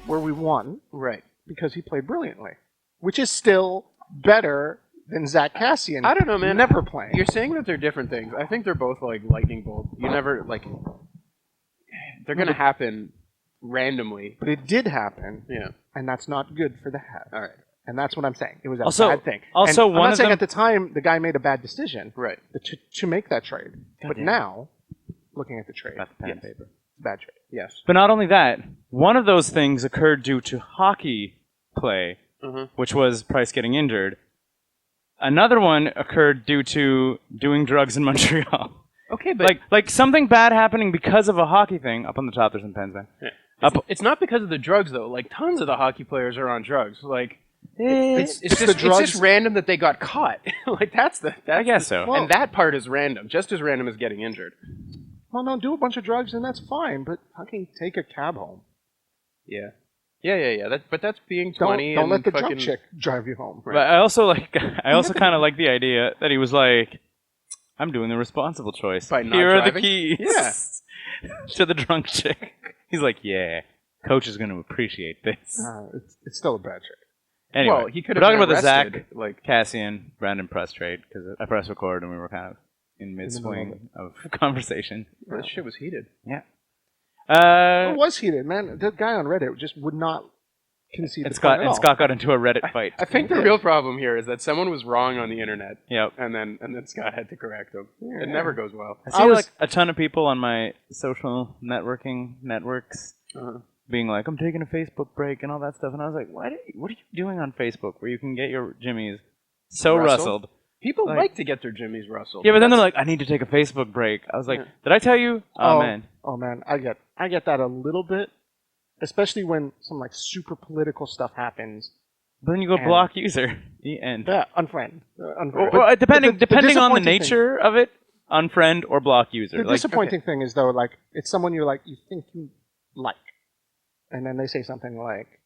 where we won Right. because he played brilliantly, which is still better than Zach Cassian. I don't know, man. Never playing. You're saying that they're different things. I think they're both like lightning bolt. You never like. They're gonna happen randomly. But it did happen. Yeah. And that's not good for the Habs. All right. And that's what I'm saying. It was a Also- bad thing. also and I'm one not of saying them- at the time the guy made a bad decision Right. to make that trade. But damn. now, looking at the trade, That's pen and yes, paper. it's a bad trade. Yes. But not only that, one of those things occurred due to hockey play, which was Price getting injured. Another one occurred due to doing drugs in Montreal. Okay, but like something bad happening because of a hockey thing. Up on the top, there's some pens, man. it's not because of the drugs though. Like tons of the hockey players are on drugs. Like It's it's the drugs. just random that they got caught. Like that's I guess so. and that part is random, just as random as getting injured. Well, no, do a bunch of drugs and that's fine, but fucking take a cab home. Yeah. But that's being Don't 20 don't and let the fucking, drunk chick drive you home. But I also kind of like the idea that he was like, I'm doing the responsible choice. By not Here are the driving? keys. Yeah. To the drunk chick. He's like, yeah, coach is going to appreciate this. It's still a bad trade. Anyway, well, he could we're have talking been about the Zach arrested, like Cassian Brandon press trade because I pressed record and we were kind of in mid-swing of conversation. this shit was heated. Yeah. It was heated, man. That guy on Reddit just would not concede And the point at all. Scott got into a Reddit fight. I think the real problem here is that someone was wrong on the internet, Yep. and then Scott had to correct him. It never goes well. I see like a ton of people on my social networks being like, I'm taking a Facebook break and all that stuff. And I was like, what are you doing on Facebook where you can get your jimmies so rustled? People like to get their jimmies rustled. Yeah, but then they're like, I need to take a Facebook break. I was like, did I tell you? Oh, man. Oh man, I get that a little bit, especially when some like super political stuff happens. But then you go block user. The end. Yeah, unfriend. Well, depending on the disappointing nature of it, unfriend or block user. The Like, disappointing thing is though, like it's someone you think you like, and then they say something like,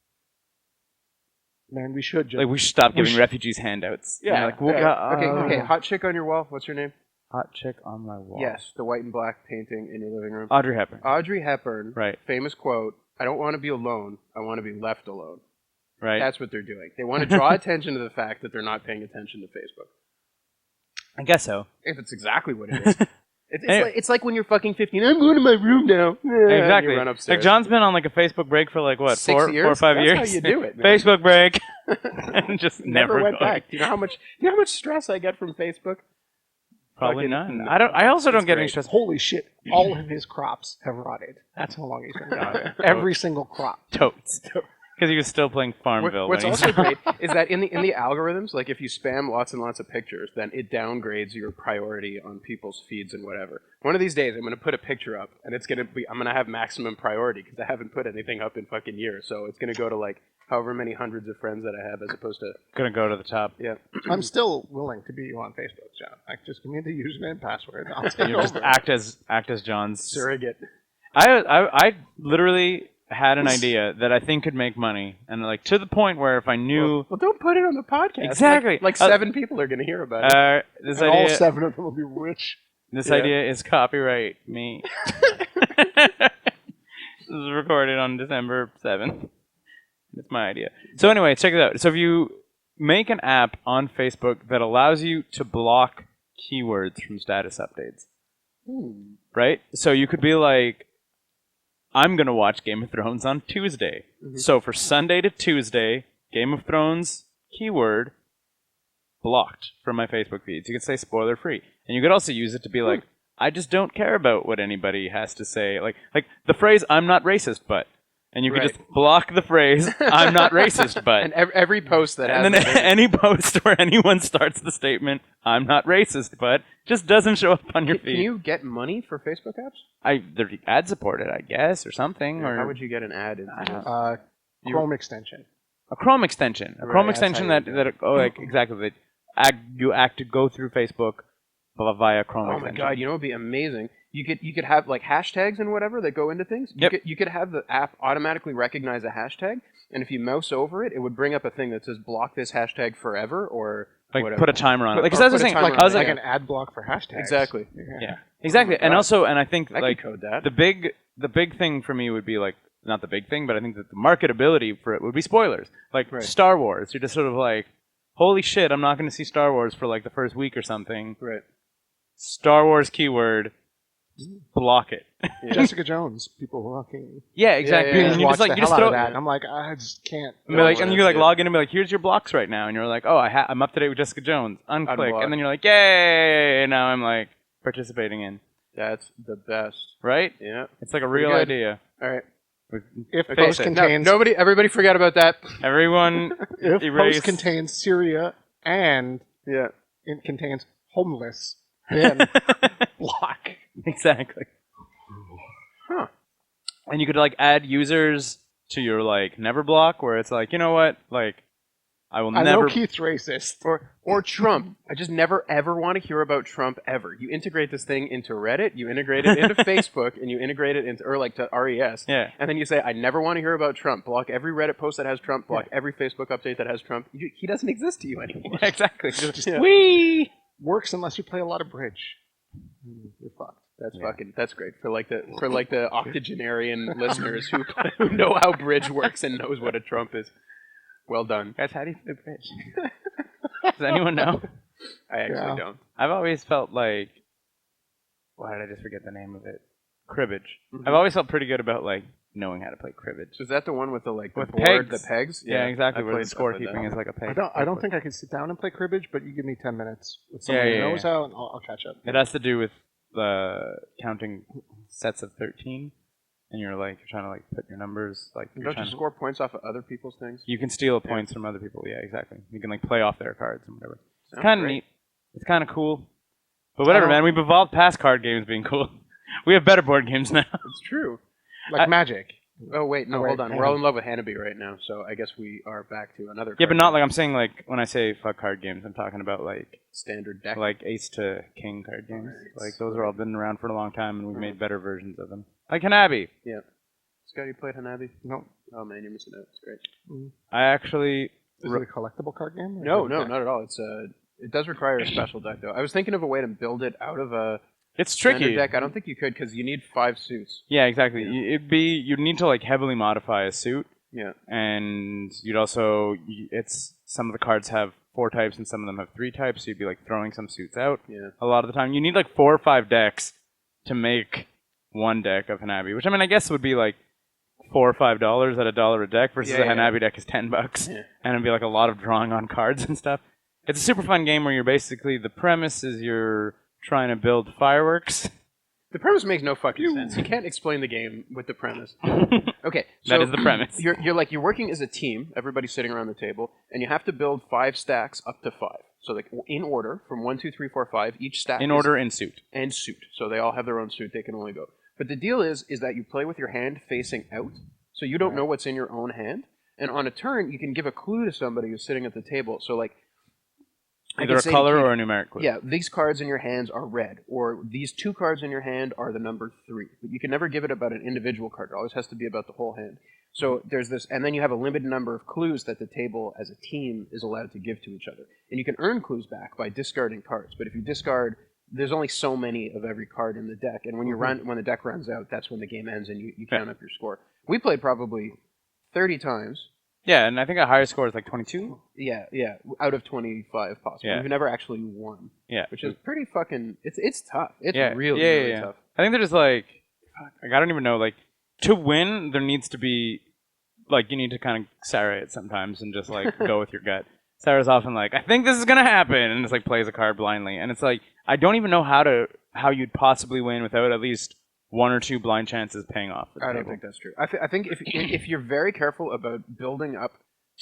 "Man, we should just we should stop giving refugees handouts." Yeah, And you're like, Okay, hot chick on your wall. What's your name? Hot chick on my wall. Yes, the white and black painting in your living room. Audrey Hepburn. Audrey Hepburn. Right. Famous quote: "I don't want to be alone. I want to be left alone." Right. That's what they're doing. They want to draw attention to the fact that they're not paying attention to Facebook. I guess so. If it's exactly what it is. It's like when you're fucking 15. I'm going to my room now. Exactly. You run upstairs. Like John's been on like a Facebook break for like what, 6 years? 4 or 5 That's years. how you do it, man. Facebook break, and just never went going. back. Do you know how much stress I get from Facebook? Probably Fucking none. no. I also don't It's get any great. stress. Holy shit! All of his crops have rotted. That's how long he's been gone. Every single crop. Totes. Because he was still playing Farmville. What's when he also was- great is that in the algorithms, like if you spam lots and lots of pictures, then it downgrades your priority on people's feeds and whatever. One of these days, I'm going to put a picture up, and I'm going to have maximum priority because I haven't put anything up in fucking years. So it's going to go to like however many hundreds of friends that I have, as opposed to Gonna go to the top. yeah. I'm still willing to be you on Facebook, John. Like, just give me the username and password. I'll take You just over. act as John's Surrogate. I literally had an idea that I think could make money, and like to the point where if I knew Well, don't put it on the podcast. Exactly. Like 7 people are going to hear about it. this And all idea, 7 of them will be rich. this Yeah. idea is copyright me. This is recorded on December 7th. It's my idea. So anyway, check it out. So if you make an app on Facebook that allows you to block keywords from status updates, right? So you could be like, I'm going to watch Game of Thrones on Tuesday. So for Sunday to Tuesday, Game of Thrones keyword blocked from my Facebook feeds. You could say spoiler free. And you could also use it to be like, I just don't care about what anybody has to say. Like the phrase, I'm not racist, but. And you could Right. just block the phrase, I'm not racist, but. And every post that has And then that in it- any post where anyone starts the statement, I'm not racist, but just doesn't show up on your Can feed. you get money for Facebook apps? They're ad supported, I guess, or something. Or or how would you get an ad into I don't this? know. Chrome extension. A Chrome extension. A Right, Chrome that's extension how that, you do exactly, that you go through Facebook via Chrome Oh my extension. god, you know what would be amazing? You could have like hashtags and whatever that go into things. Yep. You could have the app automatically recognize a hashtag, and if you mouse over it, it would bring up a thing that says block this hashtag forever or Like whatever. put a timer on it. Put- Like, 'cause or that's the put a thing. timer Like, I was on like, it, Like an ad block for hashtags. Exactly. yeah, exactly. And God. also, and I think I like could code that. the big thing for me would be like not the big thing, but I think that the marketability for it would be spoilers. Like Right. Star Wars, you're just sort of like, holy shit, I'm not going to see Star Wars for like the first week or something. Right. Star Wars keyword, block it. Jessica Jones, people walking. Yeah, exactly. yeah. And you Watch just like the you just hell out throw of that, and I'm like, I just can't. and, be like, Don't and wanna you like see it. log in and be like, here's your blocks right now, and you're like, oh, I'm up to date with Jessica Jones. Unclick, Unblock. and then you're like, yay! And now I'm like participating in, That's the best. right? Yeah. It's like a Pretty real good. idea. All right. If Okay, post so- contains, Everybody forget about that. Everyone, if erase. post contains Syria and Yeah. it contains homeless, then block. Exactly. Huh. And you could like add users to your like never block, where it's like, you know what, like I will I never. know Keith's racist. Or Trump. I just never ever want to hear about Trump ever. You integrate this thing into Reddit, you integrate it into Facebook, and you integrate it into or like to RES. Yeah. And then you say, I never want to hear about Trump. Block every Reddit post that has Trump. Block every Facebook update that has Trump. He doesn't exist to you anymore. Exactly. Just Yeah. wee. Works unless you play a lot of bridge. You're fucked. That's great for the octogenarian listeners who know how bridge works and knows what a Trump is. Well done. Guys, how do you play bridge? Does anyone know? I actually Yeah. don't. I've always felt like, why did I just forget the name of it? Cribbage. Mhm. I've always felt pretty good about like knowing how to play cribbage. So is that the one with the With board, pegs. the pegs? Yeah, exactly. I Where the played- I played scorekeeping that. is like a peg. I don't think I can sit down and play cribbage, but you give me 10 minutes with someone Yeah, who yeah, knows yeah. how, and I'll catch up. It has to do with counting sets of 13, and you're trying to like put your numbers like. You're Don't trying you to- score points off of other people's things? You can steal points from other people. Yeah, exactly. You can like play off their cards and whatever. It's Sounds kind of great. neat. It's kind of cool. But whatever, I don't- man. We've evolved past card games being cool. We have better board games now. It's true. Like Magic. Oh wait, no, Oh, wait, hold on. hang We're all on. in love with Hanabi right now, so I guess we are back to another. Yeah, card but not game. like I'm saying like when I say fuck card games, I'm talking about like standard deck. ace to king card games. Right. Like those are all been around for a long time, and we've made better versions of them. Like Hanabi. Yeah. Scott, you played Hanabi? No. Oh man, you're missing out. It's great. I actually Is it a collectible card game? or No, is it no, a deck? not at all. It's it does require a special deck though. I was thinking of a way to build it out of a it's standard tricky. deck. I don't think you could because you need 5 suits. Yeah, exactly. Yeah. You'd need to like heavily modify a suit, Yeah. and you'd also it's some of the cards have 4 types and some of them have 3 types, so you'd be like throwing some suits out Yeah. a lot of the time. You need like 4 or 5 decks to make one deck of Hanabi, which I mean I guess would be like $4 or $5 at $1 a deck versus Yeah, a yeah. Hanabi deck is $10, Yeah. and it'd be like a lot of drawing on cards and stuff. It's a super fun game where you're basically the premise is you're trying to build fireworks. The premise makes no fucking sense. You can't explain the game with the premise. Okay, so That is the premise. You're working as a team. Everybody's sitting around the table, and you have to build 5 stacks up to 5. So like in order from 1, 2, 3, 4, 5. Each stack In is- order in suit. and suit. So they all have their own suit. They can only go. But the deal is that you play with your hand facing out, so you don't know what's in your own hand. And on a turn, you can give a clue to somebody who's sitting at the table. So like, I Either can a say to color Keith, or a numeric clue. yeah, these cards in your hands are red, or these 2 cards in your hand are the number 3. But you can never give it about an individual card. It always has to be about the whole hand. So there's this, and then you have a limited number of clues that the table as a team is allowed to give to each other. And you can earn clues back by discarding cards. But if you discard, there's only so many of every card in the deck. And when when the deck runs out, that's when the game ends and you count up your score. We played probably 30 times. Yeah, and I think a higher score is like 22. Yeah, out of 25 possible. Yeah. We've never actually won. Yeah. Which is pretty fucking. It's tough. It's yeah, really yeah. tough. I think they're just like, fuck, I don't even know. Like, to win, there needs to be, like, you need to kind of Sarah it sometimes and just like go with your gut. Sarah's often like, I think this is gonna happen, and just like plays a card blindly, and it's like I don't even know how you'd possibly win without at least 1 or 2 blind chances paying off. I don't think that's true. I think if you're very careful about building up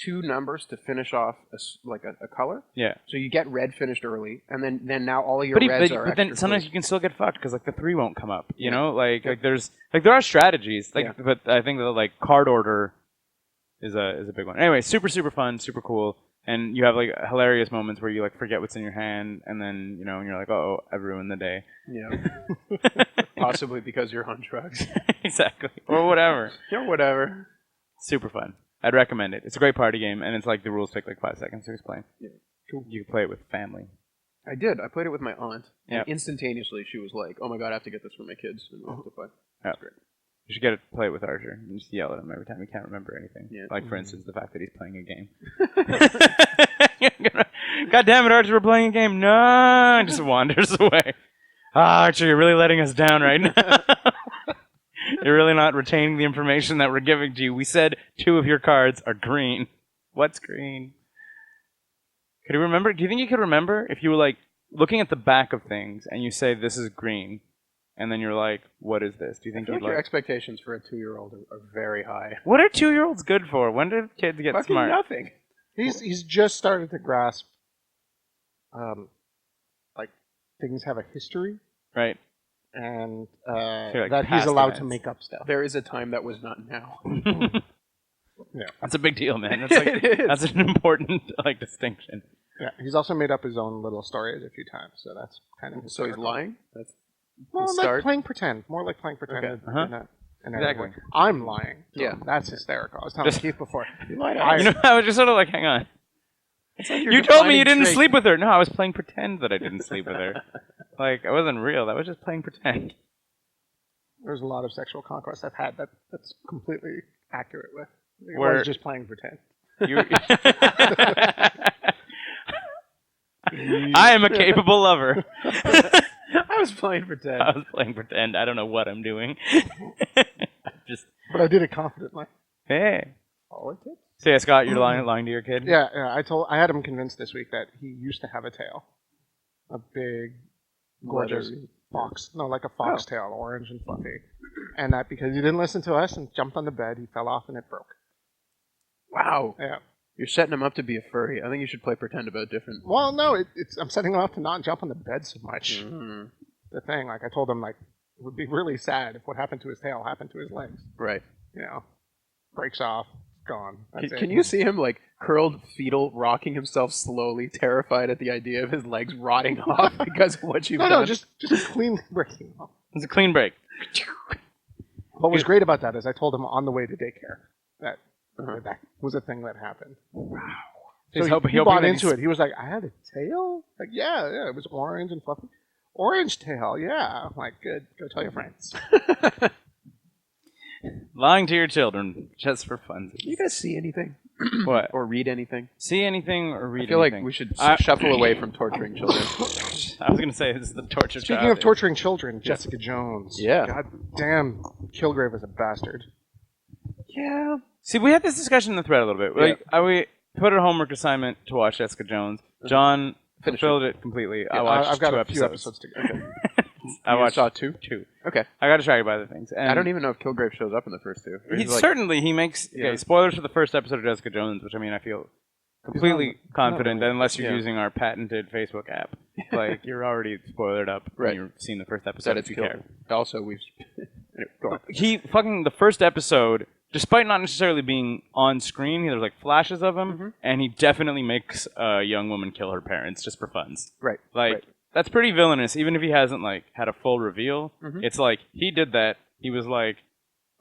2 numbers to finish off a color, Yeah. so you get red finished early, and then now all of your But, reds are. but then extra sometimes clues. you can still get fucked because like the 3 won't come up. You Yeah. know, like there's like there are strategies. Like, Yeah. but I think that like card order is a big one. Anyway, super fun, super cool, and you have like hilarious moments where you like forget what's in your hand, and then and you're like, oh, I've ruined the day. Yeah, possibly because you're on drugs. Exactly, or whatever. Yeah, whatever. Super fun. I'd recommend it. It's a great party game, and it's like the rules take like 5 seconds to explain. Yeah. Cool. You can play it with family. I did. I played it with my aunt. Yeah. And instantaneously, she was like, "Oh my god, I have to get this for my kids." And we have to play. That's great. You should get to play it with Archer and just yell at him every time he can't remember anything. Yeah. Like, for instance, the fact that he's playing a game. God damn it, Archer, we're playing a game. No! And just wanders away. Archer, you're really letting us down right now. You're really not retaining the information that we're giving to you. We said 2 of your cards are green. What's green? Could you remember? Do you think you could remember if you were, like, looking at the back of things and you say, this is green, and then you're like, what is this? Do you think I feel you'd like your like... expectations for a 2-year-old are very high. What are 2-year-olds good for? When do kids get Fucking smart? nothing. He's just started to grasp, like things have a history, Right. and like that he's past allowed to events. make up stuff. There is a time that was not now. Yeah, That's a big deal, man. That's like It is. that's an important like distinction. yeah. He's also made up his own little stories a few times, so that's kind of So he's hysterical. lying? That's Well, the like start? playing pretend, more like playing pretend. Okay. Uh-huh. In Exactly. everything. I'm lying. Yeah. That's hysterical. I was telling Just- Keith before. You lied I- You know, I was just sort of like, hang on. It's like your You told me you defining didn't trait. sleep with her. No, I was playing pretend that I didn't sleep with her. Like, I wasn't real. That was just playing pretend. There's a lot of sexual conquest I've had that's completely accurate with. It Where- was just playing pretend. You... I am a capable lover. I was playing pretend. I was playing pretend. I don't know what I'm doing. Just, But I did it confidently. hey. All it did. So yeah, Scott, you're lying to your kid? Yeah, I had him convinced this week that he used to have a tail. A big, gorgeous Leathery. fox. No, like a foxtail, orange and fluffy. And that because he didn't listen to us and jumped on the bed, he fell off and it broke. Wow. Yeah. You're setting him up to be a furry. I think you should play pretend about different. Well, no, it's I'm setting him up to not jump on the bed so much. Mhm. The thing, like I told him, like it would be really sad if what happened to his tail happened to his legs. Right. You know, breaks off, gone. That's Can it. you see him like curled fetal, rocking himself slowly, terrified at the idea of his legs rotting off because of what you've No, done? no, just clean breaking off. It's a clean break. What was great about that is I told him on the way to daycare that Uh-huh. that was a thing that happened. He's So hoping- he hoping bought that into he's- it. He was like, "I had a tail." Like, yeah, it was orange and fluffy. Orange tail, yeah. I'm like, good. Go tell your friends. Lying to your children just for fun. You guys see anything What? or read anything? See anything or read I feel anything? like we should I- shuffle away from torturing children. I was gonna say this is the torture. Speaking child. of torturing children, Jessica Jones. Yeah. God damn, Kilgrave is a bastard. Yeah. See, we had this discussion in the thread a little bit. Like, we put a homework assignment to watch Jessica Jones. John Finish fulfilled it completely. I Yeah, watched I've got 2 a episodes. few episodes to go. I You watched saw 2? 2. Okay. I got distracted by other things. And I don't even know if Kilgrave shows up in the first 2. Or He he's like- certainly he makes Yeah. spoilers for the first episode of Jessica Jones, which I mean I feel completely confident really. that unless you're Yeah. using our patented Facebook app, like you're already spoilered up Right. when you've seen the first episode that if it's you killed. care. Also, we've. Anyway, go on. He fucking the first episode, despite not necessarily being on screen, there's like flashes of him, Mhm. and he definitely makes a young woman kill her parents just for funs. Right. Like right. that's pretty villainous, even if he hasn't like had a full reveal. Mhm. It's like he did that. He was like,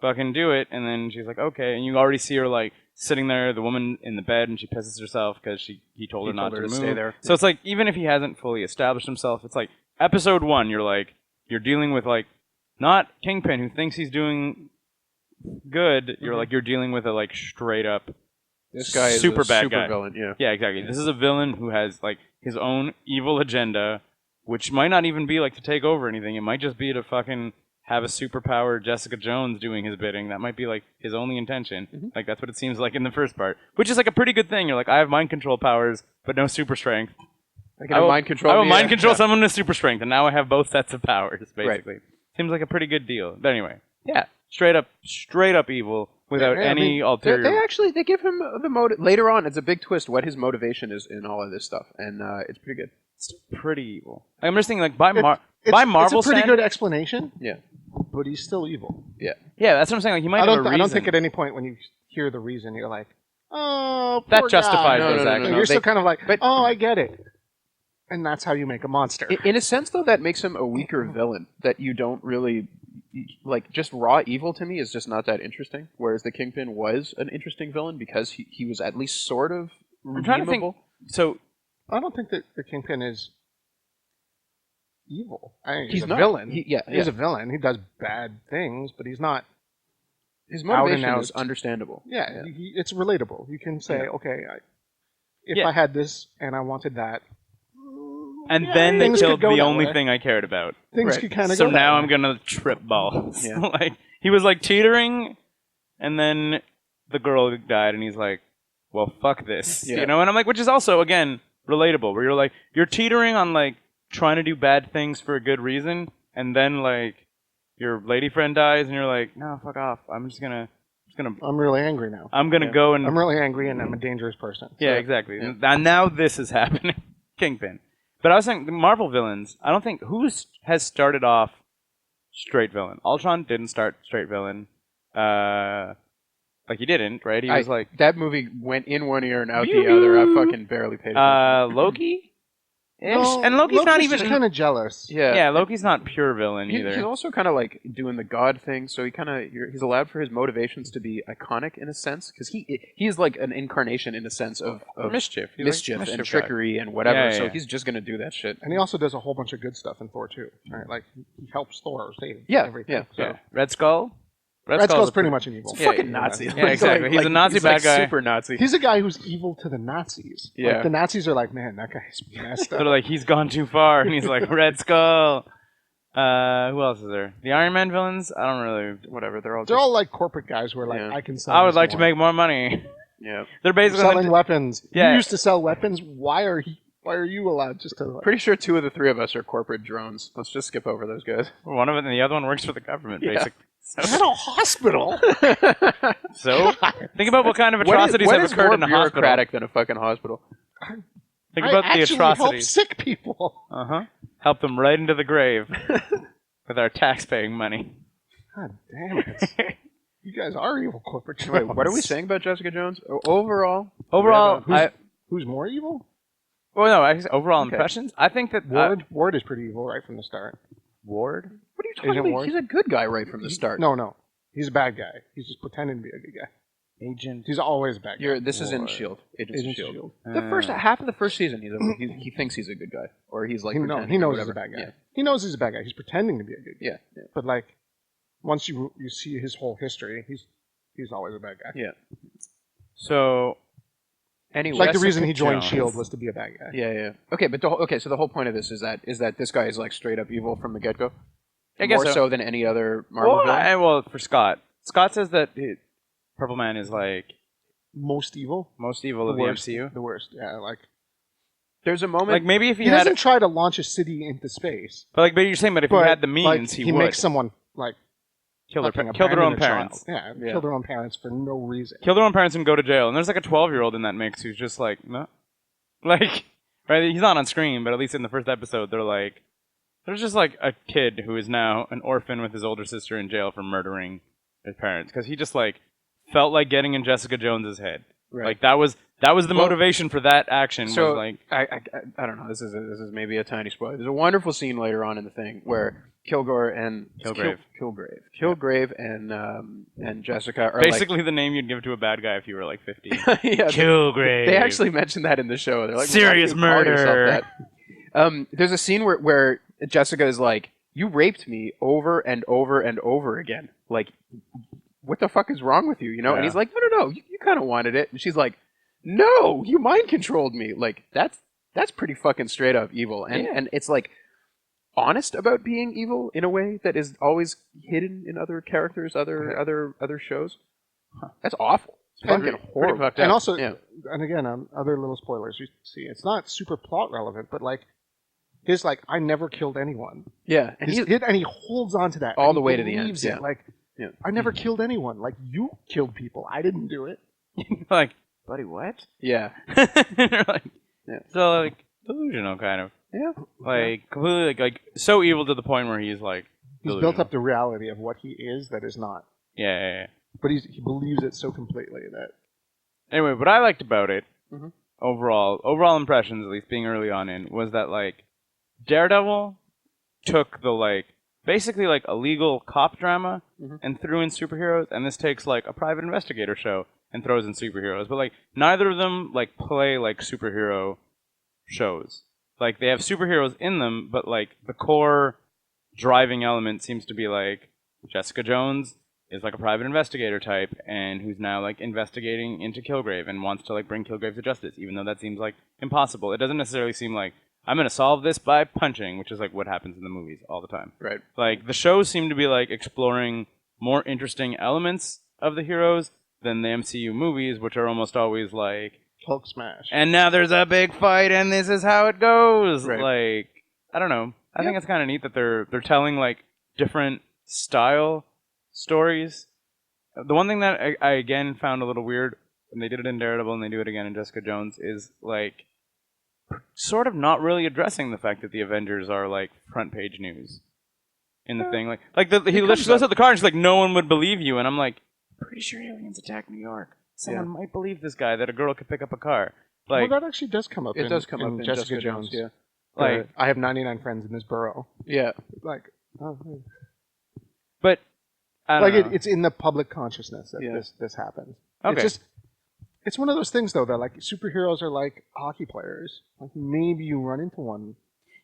"Fucking do it," and then she's like, "Okay," and you already see her like sitting there, the woman in the bed, and she pisses herself because he told her He not told her to to move. stay there. So it's like even if he hasn't fully established himself, it's like episode 1, you're like you're dealing with like not Kingpin who thinks he's doing good. You're Mhm. like you're dealing with a like straight up This guy is super a bad super guy. villain. Yeah. Yeah, exactly. This is a villain who has like his own evil agenda, which might not even be like to take over anything. It might just be to fucking have a superpowered Jessica Jones doing his bidding. That might be like his only intention. Mhm. Like that's what it seems like in the first part, which is like a pretty good thing. You're like, I have mind control powers, but no super strength. I can mind control. I will me, mind yeah. control Yeah. someone with super strength, and now I have both sets of powers. Basically, seems like a pretty good deal. But anyway, yeah, straight up evil without Yeah, I any mean, They, ulterior. they actually they give him the motive later on. It's a big twist what his motivation is in all of this stuff, and it's pretty good. It's pretty evil. Like, I'm just thinking, like by It's Marvel it's a pretty standard- good explanation, Yeah. but he's still evil. Yeah. Yeah, that's what I'm saying. Like he might I have a don't. reason. I don't think at any point when you hear the reason you're like, oh, That poor justifies guy. No, those no, no, actions. no, You're they- still kind of like, but- oh, I get it, and that's how you make a monster. In a sense, though, that makes him a weaker villain. That you don't really like. Just raw evil to me is just not that interesting. Whereas the Kingpin was an interesting villain because he was at least sort of I'm trying to think. redeemable. So I don't think that the Kingpin is evil. I think he's He's a not. villain. He's He's a villain. He does bad things, but he's not His out and motivation out. is understandable. Yeah, it's relatable. You can say, Yeah. okay, if Yeah. I had this and I wanted that, And yeah, then they things could killed go the that only way. thing I cared about. Things Right. could kind of So go that now way. I'm gonna trip balls. Yeah. Like he was like teetering, and then the girl died, and he's like, "Well, fuck this," Yeah. you know. And I'm like, which is also again relatable, where you're like, you're teetering on like trying to do bad things for a good reason, and then like your lady friend dies, and you're like, "No, fuck off. I'm I'm really angry now. gonna Yeah. go and I'm really angry and I'm a dangerous person. yeah, So, exactly." yeah. And now this is happening, Kingpin. But I was saying the Marvel villains. I don't think has started off straight villain. Ultron didn't start straight villain. Like he didn't, right? He was like that movie went in one ear and out the other. I fucking barely paid attention. Loki. No, And Loki's not even just kind of jealous. yeah. Loki's not pure villain either. He's also kind of like doing the god thing, so he's allowed for his motivations to be iconic in a sense, because he is like an incarnation in a sense of mischief. He's like mischief mischief and guy. trickery and whatever. Yeah, yeah, so yeah. he's just gonna do that shit. And he also does a whole bunch of good stuff in Thor too. Right? Like he helps Thor save Yeah, everything. yeah. So. Yeah. Red Skull. Red Skull's pretty much an evil. Yeah, Fucking yeah, Nazi. yeah, exactly. He's a Nazi he's bad like guy. Super Nazi. He's a guy who's evil to the Nazis. Yeah. Like, the Nazis are like, man, that guy's messed Sort up. of like he's gone too far, and he's like Red Skull. Who else is there? The Iron Man villains? I don't really. Whatever. They're all. They're all like corporate guys who are like, Yeah. I can sell. I would this like to more. make more money. Yeah. They're basically selling weapons. Yeah. You used to sell weapons. Why are you allowed just to? Like, Pretty sure 2 of the 3 of us are corporate drones. Let's just skip over those guys. one of it, and the other one works for the government, Yeah. basically. at a hospital. So think about what kind of atrocities what have is occurred more in a hospital. bureaucratic than a fucking hospital? Think I about the actually help atrocities. sick people. Help them right into the grave with our tax-paying money. God damn it! You guys are evil corporate. Wait, Jones. what are we saying about Jessica Jones? Overall? Overall, Who's more evil? overall Okay. impressions. I think that Ward is pretty evil right from the start. Ward. What are you talking Agent about? Ward? He's a good guy right from the start. No, he's a bad guy. He's just pretending to be a good guy. Agent. He's always a bad guy. This is in Ward. Shield. Agents of Agents of Shield. Shield. The first half of the first season, he thinks he's a good guy, or he's like he pretending knows or he's a whatever. bad guy. Yeah. He knows he's a bad guy. He's pretending to be a good guy. Yeah. But like, once you see his whole history, he's always a bad guy. Yeah. So Anyway, It's like the Jessica reason he joined Jones. Shield was to be a bad guy. yeah. Okay, but so the whole point of this is that this guy is like straight up evil from the get go. I guess More so than any other Marvel villain. well, for Scott says that Purple Man is like Most evil. most evil of the worst. MCU. The worst. Yeah, like There's a moment. Like maybe if he he had, doesn't try to launch a city into space. but you're saying, but if he had the means, like, he he would makes someone like kill their fucking kill their own abandon a parents. child. Yeah, Yeah. kill their own parents for no reason. Kill their own parents and go to jail. And there's like a 12-year-old in that mix who's just like, no. Like, right? He's not on screen, but at least in the first episode, they're like, there's just like a kid who is now an orphan with his older sister in jail for murdering his parents. Because he just like felt like getting in Jessica Jones's head. Right. Like that was the Well, motivation for that action. So was like, I don't know. This is maybe a tiny spoiler. There's a wonderful scene later on in the thing where Kilgrave and Jessica are basically the name you'd give to a bad guy if you were like 50. like, yeah, Kilgrave. they actually mentioned that in the show. They're like, Serious "Why do you call yourself murder." that?" There's a scene where Jessica is like, "You raped me over and over and over again. Like, what the fuck is wrong with you? You know?" And Yeah. he's like, "No. You kind of wanted it." And she's like, "No, you mind controlled me." Like that's pretty fucking straight up evil. And it's like honest about being evil in a way that is always hidden in other characters, other shows. That's awful. It's And- fucking Pretty horrible. fucked up. And also, Yeah. and again, other little spoilers you see. It's not super plot relevant, but like his like, I never killed anyone. Yeah, and And he holds on to that All and the he way to the end, believes yeah. it. Like, Yeah. I never killed anyone. Like, you killed people. I didn't do it. like, buddy, what? yeah, You're like, Yeah. So like delusional kind of. yeah. Like completely like so evil to the point where he's like He's built up the reality of what he is that is not. yeah. But he believes it so completely that Anyway, what I liked about it, Mhm. overall impressions, at least being early on in, was that like Daredevil took the like basically like a legal cop drama Mhm. and threw in superheroes, and this takes like a private investigator show and throws in superheroes. But like neither of them like play like superhero shows. Like they have superheroes in them, but like the core driving element seems to be like Jessica Jones is like a private investigator type, and who's now like investigating into Kilgrave and wants to like bring Kilgrave to justice, even though that seems like impossible. It doesn't necessarily seem like I'm gonna solve this by punching, which is like what happens in the movies all the time. Right. Like the shows seem to be like exploring more interesting elements of the heroes than the MCU movies, which are almost always like Hulk smash. and now there's a big fight, and this is how it goes. Right. Like, I don't know. I think it's kind of neat that they're telling like different style stories. The one thing that I again found a little weird when they did it in Daredevil and they do it again in Jessica Jones is like sort of not really addressing the fact that the Avengers are like front page news in the thing. He literally goes out the car and she's like, "No one would believe you," and I'm like, "Pretty sure aliens attacked New York. Someone might believe this guy that a girl could pick up a car." Like, well, that actually does come up. It does come up in Jessica Jones. Yeah. Like, I have 99 friends in this borough. Yeah. Like, oh, but I don't know. it's in the public consciousness that this happens. Okay. It's one of those things though that like superheroes are like hockey players. Like maybe you run into one.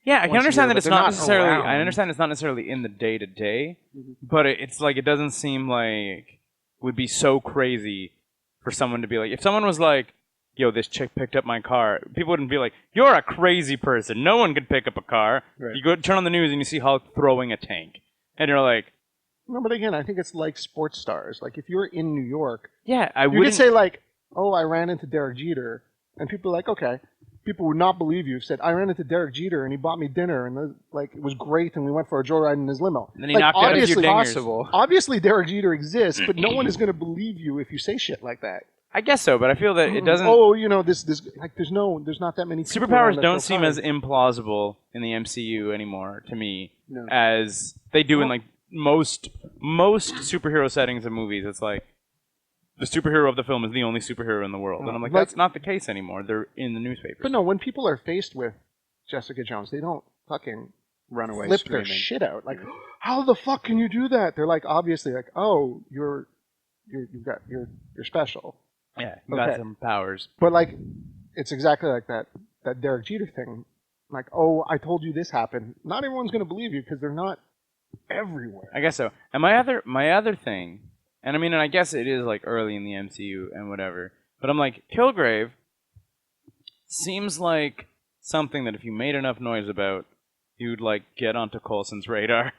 Yeah, I can once a understand year, that but it's they're not not necessarily. around. I understand it's not necessarily in the day to day, but it's like it doesn't seem like would be so crazy for someone to be like, if someone was like, "Yo, this chick picked up my car," people wouldn't be like, "You're a crazy person. No one could pick up a car." Right. You go turn on the news and you see Hulk throwing a tank, and you're like, No, but again, I think it's like sports stars. Like if you're in New York, "Yeah, I you wouldn't could say like, "Oh, I ran into Derek Jeter," and people are like, "Okay." People would not believe you. Said, "I ran into Derek Jeter and he bought me dinner and like it was great and we went for a joyride in his limo." And then he like, knocked out a few obviously, dingers. obviously, Derek Jeter exists, but no one is going to believe you if you say shit like that. I guess so, but I feel that it doesn't. Oh, you know this like there's not that many people around Superpowers that don't feel seem fine. as implausible in the MCU anymore to me No. as they do in like most superhero settings of movies. It's like the superhero of the film is the only superhero in the world, and I'm like, that's not the case anymore. They're in the newspapers. But no, when people are faced with Jessica Jones, they don't fucking Run away flip screaming. their shit out. Like, how the fuck can you do that? They're like, obviously, like, oh, you're special. Yeah, you got Okay. some powers. But like, it's exactly like that Derek Jeter thing. Like, oh, I told you this happened. Not everyone's gonna believe you because they're not everywhere. I guess so. And my other thing, and I mean, and I guess it is like early in the MCU and whatever, but I'm like, Kilgrave seems like something that if you made enough noise about, you'd like get onto Coulson's radar.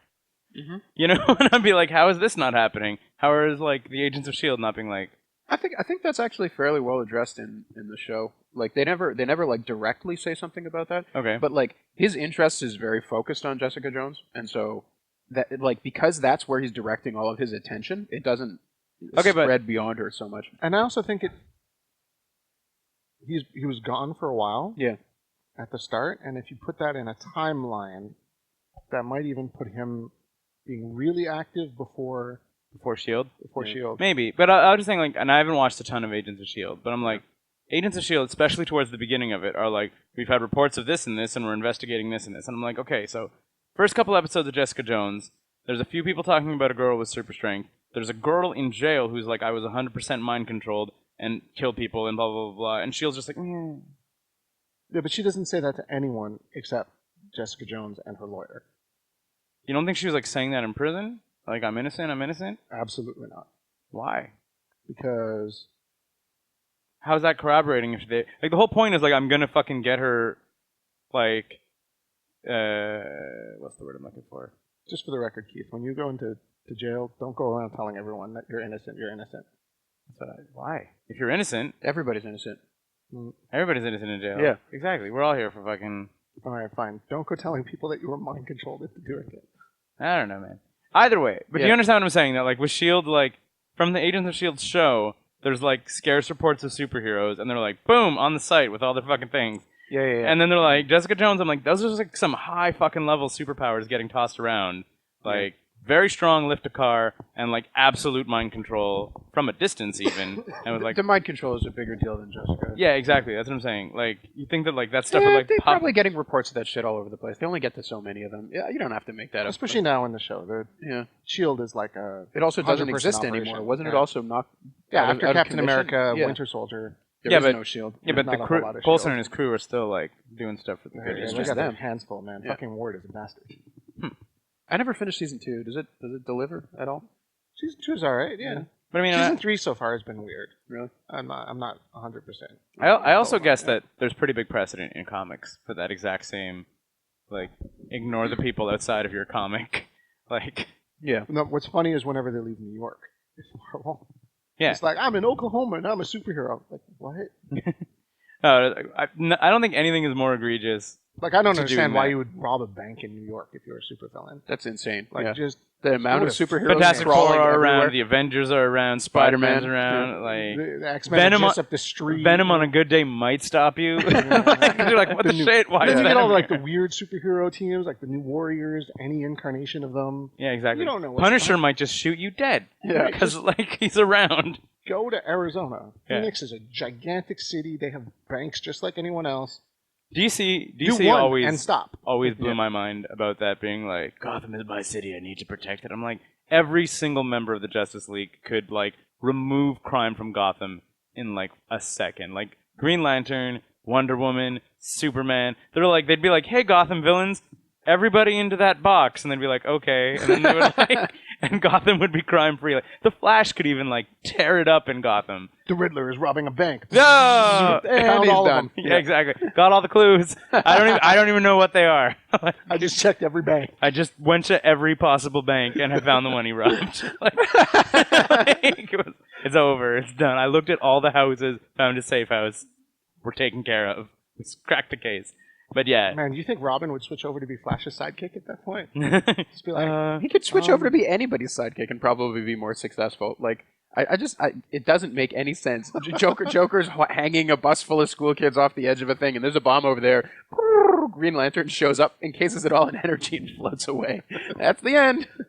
Mm-hmm. You know, and I'd be like, how is this not happening? How is like the Agents of Shield not being like? I think that's actually fairly well addressed in the show. Like they never like directly say something about that. Okay. But like his interest is very focused on Jessica Jones, and so that like because that's where he's directing all of his attention, it doesn't spread beyond her so much. And I also think he was gone for a while. Yeah. At the start, and if you put that in a timeline, that might even put him being really active before Shield. Shield. Maybe, but I was just saying like, and I haven't watched a ton of Agents of Shield, but I'm like, Agents of Shield, especially towards the beginning of it, are like, we've had reports of this and this, and we're investigating this and this, and I'm like, okay, so first couple episodes of Jessica Jones, there's a few people talking about a girl with super strength. There's a girl in jail who's like, I was 100% mind controlled and killed people and blah blah blah blah, and Shield's just like, Yeah, but she doesn't say that to anyone except Jessica Jones and her lawyer. You don't think she was like saying that in prison? Like, I'm innocent, I'm innocent? Absolutely not. Why? Because How's that corroborating if they like the whole point is like I'm gonna fucking get her like what's the word I'm looking for? just for the record, Keith, when you go into jail, don't go around telling everyone that you're innocent. You're innocent. Why? If you're innocent, Everybody's innocent. everybody's innocent in jail. Yeah. Exactly. We're all here for fucking All right, fine. Don't go telling people that you were mind controlled into doing it. I don't know, man. Either way. But do you Yeah. understand what I'm saying? That like with Shield, like from the Agents of Shield show, there's like scarce reports of superheroes and they're like boom on the site with all their fucking things. Yeah. And then they're like, Jessica Jones, I'm like, those are just like some high fucking level superpowers getting tossed around. Like, very strong lift a car and like absolute mind control from a distance even. And with like the mind control is a bigger deal than Jessica. yeah, exactly. That's what I'm saying. Like, you think that like that stuff Yeah, would like they're pop. probably getting reports of that shit all over the place. They only get to so many of them. Yeah, you don't have to make that up. Especially now in the show. The Yeah. Shield is like a It also doesn't 100% exist operation. anymore. Wasn't it Yeah. also knocked Yeah, out of- after out of Captain commission? America, Yeah. Winter Soldier. There Yeah, is but- no shield. Yeah, but Not the a whole crew, lot of Coulson Shield. and his crew are still like doing stuff for the good. Yeah, It's they just got their them. hands full, man. Yeah. Fucking Ward is a bastard. I never finished season 2. Does it deliver at all? Season 2's all right. Yeah. But I mean, Season 3 so far has been weird. Really? I'm not 100%. I also guess that there's pretty big precedent in comics for that exact same, like, ignore the people outside of your comic. Like, Yeah. No, what's funny is whenever they leave New York, it's horrible. yeah. It's like, I'm in Oklahoma and I'm a superhero. Like, what? I don't think anything is more egregious. Like, I don't To understand doing why that. you would rob a bank in New York if you're a supervillain. That's insane. Like, yeah. just The amount of What if superheroes Fantastic Four crawling are everywhere. around, the Avengers are around, Spider-Man's Spider-Man, around, like... the X-Men Venom are on- just up the street. Venom on a good day might stop you. Like, you're like, what the shit? Why And is then you get all Venom like here? the weird superhero teams, like the New Warriors, any incarnation of them. Yeah, exactly. You don't know what's Punisher going- might just shoot you dead. Yeah. Because, like, he's around. Go to Arizona. Yeah. Phoenix is a gigantic city. They have banks just like anyone else. DC Do one always and stop. always blew my mind about that being like, Gotham is my city, I need to protect it. I'm like, every single member of the Justice League could, like, remove crime from Gotham in, like, a second. Like, Green Lantern, Wonder Woman, Superman, they'd be like, hey, Gotham villains, everybody into that box. And they'd be like, okay. And then they would, like, and Gotham would be crime-free. Like, the Flash could even, like, tear it up in Gotham. The Riddler is robbing a bank. No! And And he's all of done. them. Yeah, exactly. Got all the clues. I don't even know what they are. I just checked every bank. I just went to every possible bank and have found the one he robbed. It's over. It's done. I looked at all the houses, found a safe house. We're taken care of. Let's crack the case. But yeah. Man, do you think Robin would switch over to be Flash's sidekick at that point? Just be like, He could switch over to be anybody's sidekick and probably be more successful. Like, it doesn't make any sense. Joker's hanging a bus full of school kids off the edge of a thing, and there's a bomb over there. Green Lantern shows up, encases it all in energy, and floats away. That's the end.